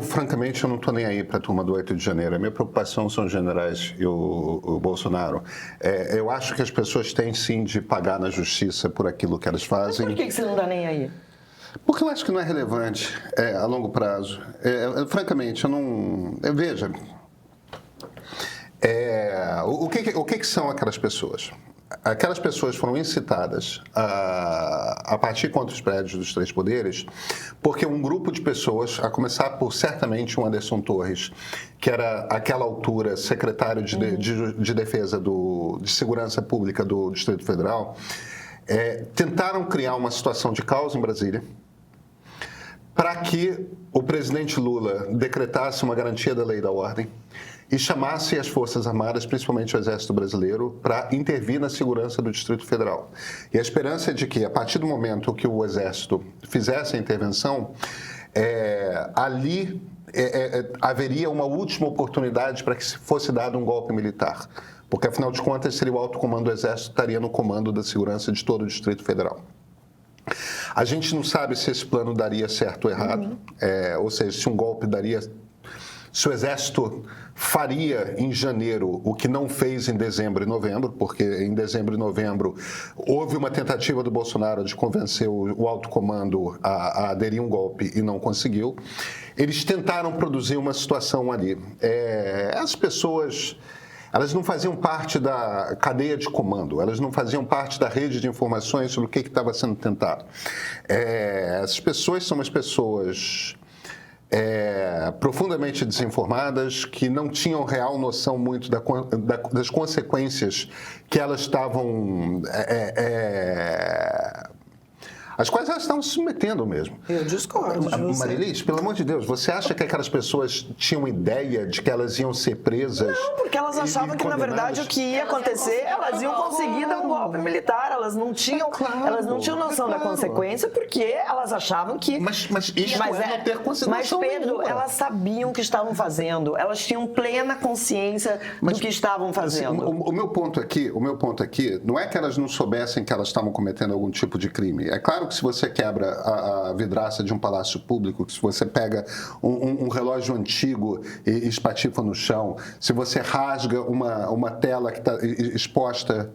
francamente, eu não estou nem aí para a turma do 8 de janeiro. A minha preocupação são os generais e o Bolsonaro. Eu acho que as pessoas têm, sim, de pagar na justiça por aquilo que elas fazem. Mas por que você não dá nem aí? Porque eu acho que não é relevante a longo prazo. Francamente, eu não... Veja, o que são aquelas pessoas? Aquelas pessoas foram incitadas a partir contra os prédios dos três poderes porque um grupo de pessoas, a começar por certamente o Anderson Torres, que era àquela altura secretário de Defesa de Segurança Pública do Distrito Federal, tentaram criar uma situação de caos em Brasília para que o presidente Lula decretasse uma garantia da lei e da ordem e chamasse as Forças Armadas, principalmente o Exército Brasileiro, para intervir na segurança do Distrito Federal. E a esperança é de que, a partir do momento que o Exército fizesse a intervenção, ali haveria uma última oportunidade para que fosse dado um golpe militar. Porque, afinal de contas, seria o alto comando do Exército que estaria no comando da segurança de todo o Distrito Federal. A gente não sabe se esse plano daria certo ou errado, ou seja, se um golpe daria... Se o Exército faria em janeiro o que não fez em dezembro e novembro, porque em dezembro e novembro houve uma tentativa do Bolsonaro de convencer o alto comando a aderir a um golpe e não conseguiu. Eles tentaram produzir uma situação ali. As pessoas... Elas não faziam parte da cadeia de comando, elas não faziam parte da rede de informações sobre o que estava sendo tentado. Essas pessoas são as pessoas profundamente desinformadas, que não tinham real noção muito das consequências que elas estavam... às quais elas estavam se submetendo mesmo. Eu discordo de você. Marilis, pelo amor de Deus, você acha que aquelas pessoas tinham ideia de que elas iam ser presas? Não, porque elas achavam que, na verdade, o que ia acontecer, elas iam conseguir dar um golpe militar. Elas não tinham noção da consequência, porque elas achavam que... Mas isso não ter consideração Mas, Pedro, nenhuma. Elas sabiam o que estavam fazendo. Elas tinham plena consciência do que estavam fazendo. Assim, o meu ponto aqui não é que elas não soubessem que elas estavam cometendo algum tipo de crime. É claro que se você quebra a vidraça de um palácio público, que se você pega um relógio antigo e espatifa no chão, se você rasga uma tela que está exposta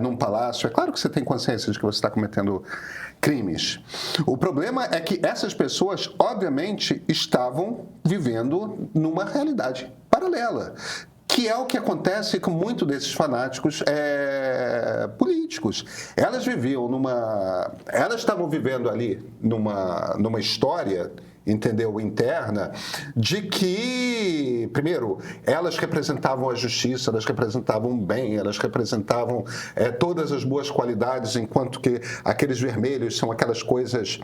num palácio, é claro que você tem consciência de que você está cometendo crimes. O problema é que essas pessoas, obviamente, estavam vivendo numa realidade paralela, que é o que acontece com muitos desses fanáticos políticos. Elas estavam vivendo ali numa história, entendeu, interna, de que, primeiro, elas representavam a justiça, elas representavam o bem, elas representavam todas as boas qualidades, enquanto que aqueles vermelhos são aquelas coisas,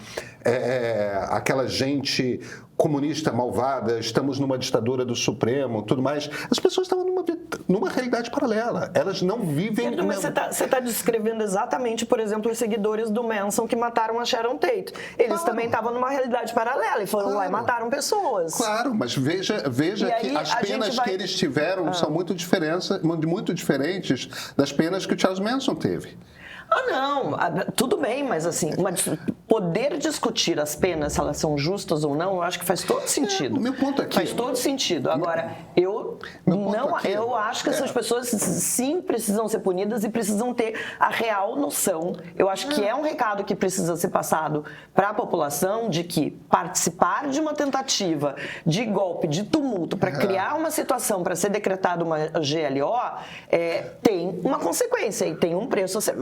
aquela gente comunista malvada, estamos numa ditadura do Supremo, tudo mais. As pessoas estavam numa realidade paralela. Elas não vivem... Pedro, mas você está descrevendo exatamente, por exemplo, os seguidores do Manson que mataram a Sharon Tate. Eles também estavam numa realidade paralela e foram lá e mataram pessoas. Claro, mas veja que as penas que eles tiveram são muito diferentes das penas que o Charles Manson teve. Não, tudo bem, mas assim, poder discutir as penas, se elas são justas ou não, eu acho que faz todo sentido. O meu ponto aqui... Faz todo sentido. Agora, eu acho que essas pessoas sim precisam ser punidas e precisam ter a real noção. Eu acho que é um recado que precisa ser passado para a população de que participar de uma tentativa de golpe, de tumulto, para criar uma situação para ser decretada uma GLO, tem uma consequência e tem um preço a ser...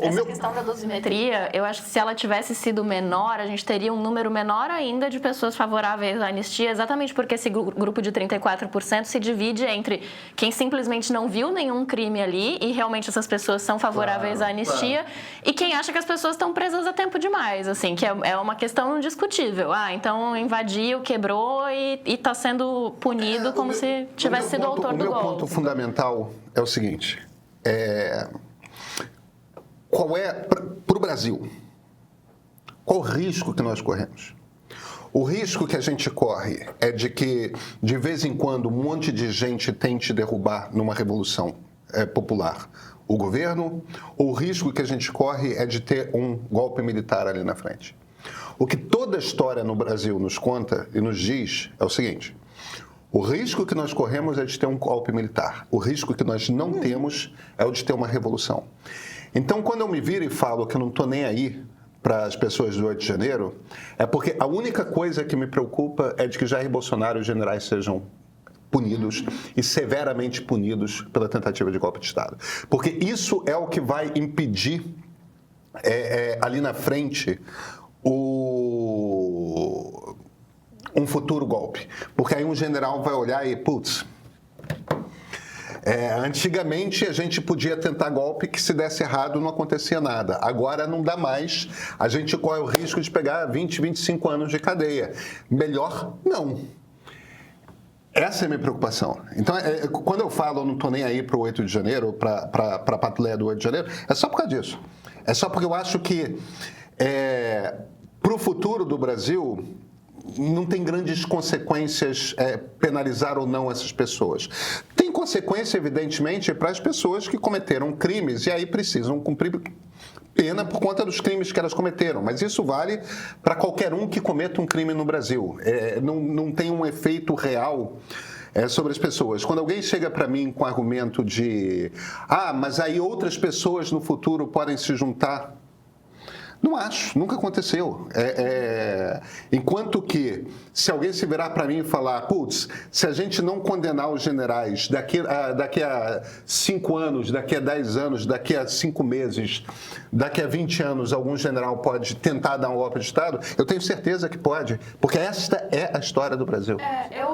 Essa questão da dosimetria, eu acho que se ela tivesse sido menor, a gente teria um número menor ainda de pessoas favoráveis à anistia, exatamente porque esse grupo de 34% se divide entre quem simplesmente não viu nenhum crime ali e realmente essas pessoas são favoráveis à anistia e quem acha que as pessoas estão presas a tempo demais, assim, que é uma questão discutível. Então invadiu, quebrou e está sendo punido como se tivesse sido autor do golpe. O meu ponto fundamental é o seguinte... Qual é, para o Brasil, qual o risco que nós corremos? O risco que a gente corre é de que, de vez em quando, um monte de gente tente derrubar numa revolução popular o governo, ou o risco que a gente corre é de ter um golpe militar ali na frente? O que toda a história no Brasil nos conta e nos diz é o seguinte: o risco que nós corremos é de ter um golpe militar. O risco que nós não temos é o de ter uma revolução. Então, quando eu me viro e falo que eu não estou nem aí para as pessoas do 8 de janeiro, é porque a única coisa que me preocupa é de que Jair Bolsonaro e os generais sejam punidos e severamente punidos pela tentativa de golpe de Estado. Porque isso é o que vai impedir ali na frente um futuro golpe. Porque aí um general vai olhar e, putz, antigamente a gente podia tentar golpe que se desse errado não acontecia nada. Agora não dá mais, a gente corre o risco de pegar 20, 25 anos de cadeia. Melhor não. Essa é a minha preocupação. Então, quando eu falo eu não estou nem aí para o 8 de janeiro, para a patrulha do 8 de janeiro, é só por causa disso. É só porque eu acho que para o futuro do Brasil não tem grandes consequências penalizar ou não essas pessoas. Tem consequência, evidentemente, para as pessoas que cometeram crimes e aí precisam cumprir pena por conta dos crimes que elas cometeram. Mas isso vale para qualquer um que cometa um crime no Brasil. Não tem um efeito real sobre as pessoas. Quando alguém chega para mim com o argumento de mas aí outras pessoas no futuro podem se juntar, não acho, nunca aconteceu. Enquanto que, se alguém se virar para mim e falar, putz, se a gente não condenar os generais daqui a 5 anos, daqui a 10 anos, daqui a 5 meses, daqui a 20 anos, algum general pode tentar dar um golpe de Estado, eu tenho certeza que pode, porque esta é a história do Brasil.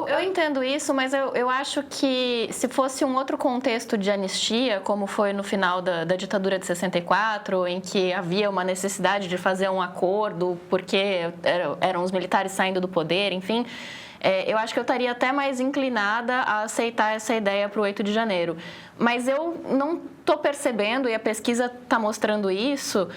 Eu entendo isso, mas eu acho que se fosse um outro contexto de anistia, como foi no final da ditadura de 64, em que havia uma necessidade de fazer um acordo porque eram os militares saindo do poder, enfim, eu acho que eu estaria até mais inclinada a aceitar essa ideia para o 8 de janeiro. Mas eu não estou percebendo, e a pesquisa está mostrando isso,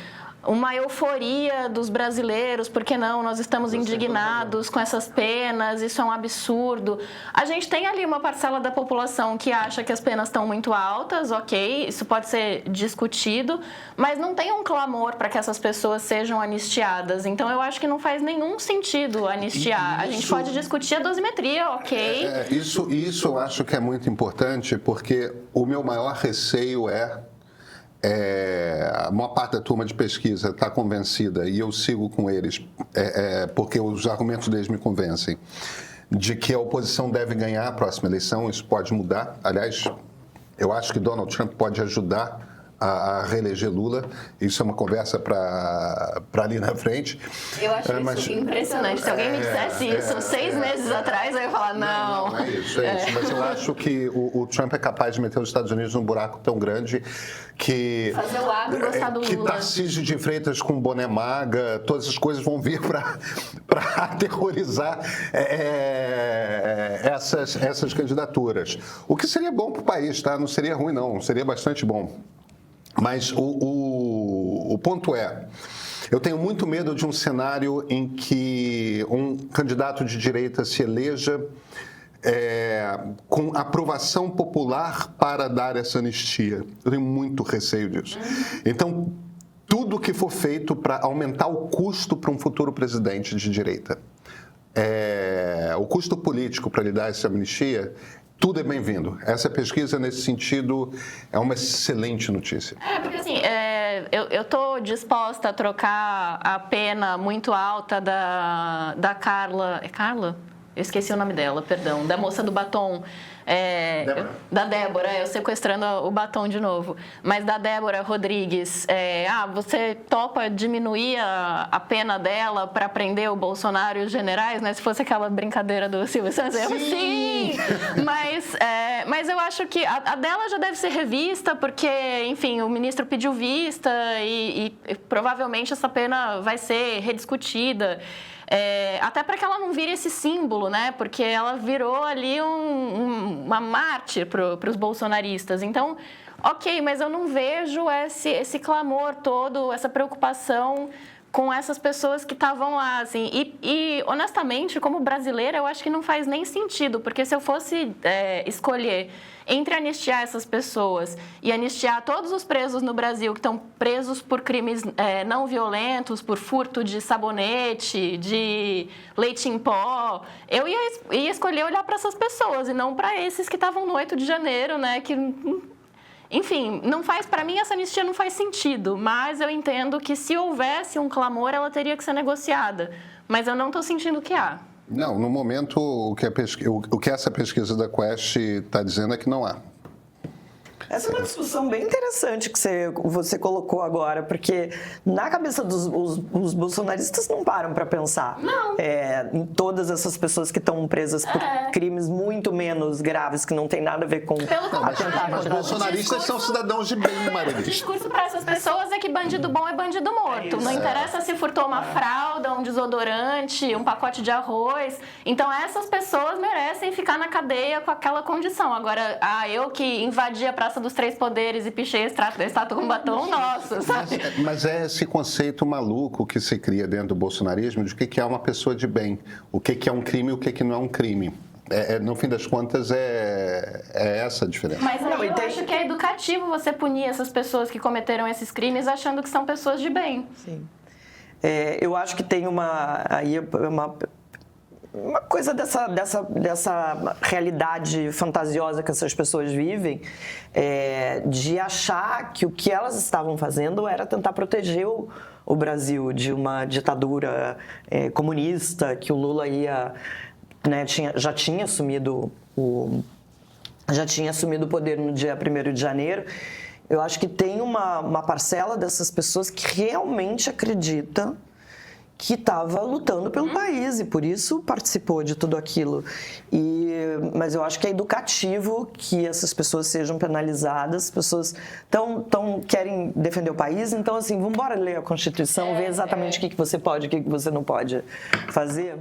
uma euforia dos brasileiros, porque não, nós estamos indignados com essas penas, isso é um absurdo. A gente tem ali uma parcela da população que acha que as penas estão muito altas, ok, isso pode ser discutido, mas não tem um clamor para que essas pessoas sejam anistiadas. Então, eu acho que não faz nenhum sentido anistiar. A gente pode discutir a dosimetria, ok? Isso eu acho que é muito importante, porque o meu maior receio a maior parte da turma de pesquisa está convencida, e eu sigo com eles, porque os argumentos deles me convencem, de que a oposição deve ganhar a próxima eleição. Isso pode mudar. Aliás, eu acho que Donald Trump pode ajudar a reeleger Lula. Isso é uma conversa para ali na frente. Eu acho isso impressionante. Se alguém me dissesse isso 6 meses atrás, eu ia falar, não. Não, é isso. Mas eu acho que o Trump é capaz de meter os Estados Unidos num buraco tão grande que... Fazer o agro gostar do Lula. Que Tarcísio de Freitas com boné maga, todas essas coisas vão vir para aterrorizar essas candidaturas. O que seria bom para o país, tá? Não seria ruim, não. Seria bastante bom. Mas o ponto eu tenho muito medo de um cenário em que um candidato de direita se eleja com aprovação popular para dar essa anistia. Eu tenho muito receio disso. Então, tudo que for feito para aumentar o custo para um futuro presidente de direita, o custo político para lhe dar essa anistia, tudo é bem-vindo. Essa pesquisa, nesse sentido, é uma excelente notícia. Porque assim, eu estou disposta a trocar a pena muito alta da Carla... É Carla? Eu esqueci o nome dela, perdão. Da moça do batom. Da Débora, eu sequestrando o batom de novo. Mas da Débora Rodrigues, você topa diminuir a pena dela para prender o Bolsonaro e os generais, né? Se fosse aquela brincadeira do Silvio Santos, eu sim! Mas eu acho que a dela já deve ser revista, porque, enfim, o ministro pediu vista e provavelmente essa pena vai ser rediscutida. Até para que ela não vire esse símbolo, né? Porque ela virou ali uma mártir para os bolsonaristas. Então, ok, mas eu não vejo esse clamor todo, essa preocupação com essas pessoas que estavam lá, assim. E, honestamente, como brasileira, eu acho que não faz nem sentido, porque se eu fosse escolher entre anistiar essas pessoas e anistiar todos os presos no Brasil que estão presos por crimes não violentos, por furto de sabonete, de leite em pó, eu ia escolher olhar para essas pessoas e não para esses que estavam no 8 de janeiro, né, que... Enfim, para mim essa anistia não faz sentido, mas eu entendo que se houvesse um clamor, ela teria que ser negociada. Mas eu não estou sentindo que há. Não, no momento, o que essa pesquisa da Quest está dizendo é que não há. Essa é uma discussão bem interessante que você colocou agora, porque na cabeça os bolsonaristas não param para pensar em todas essas pessoas que estão presas por crimes muito menos graves, que não tem nada a ver com atentados. Mas bolsonaristas são cidadãos de bem, Marilis. O discurso para essas pessoas é que bandido bom é bandido morto. Não interessa se furtou uma fralda, um desodorante, um pacote de arroz. Então, essas pessoas merecem ficar na cadeia com aquela condição. Agora, eu que invadi a Praça dos Três Poderes e pichei a estátua com batom, nossa, sabe? Mas é esse conceito maluco que se cria dentro do bolsonarismo de o que é uma pessoa de bem, o que é um crime e o que não é um crime. No fim das contas, é essa a diferença. Mas eu acho que é educativo você punir essas pessoas que cometeram esses crimes achando que são pessoas de bem. Sim. Eu acho que tem uma coisa dessa realidade fantasiosa que essas pessoas vivem, de achar que o que elas estavam fazendo era tentar proteger o Brasil de uma ditadura comunista, que o Lula já tinha assumido o poder no dia 1º de janeiro. Eu acho que tem uma parcela dessas pessoas que realmente acredita que estava lutando pelo país e por isso participou de tudo aquilo. Mas eu acho que é educativo que essas pessoas sejam penalizadas, as pessoas querem defender o país, então assim, vamos embora ler a Constituição, ver exatamente o que você pode, o que você não pode fazer.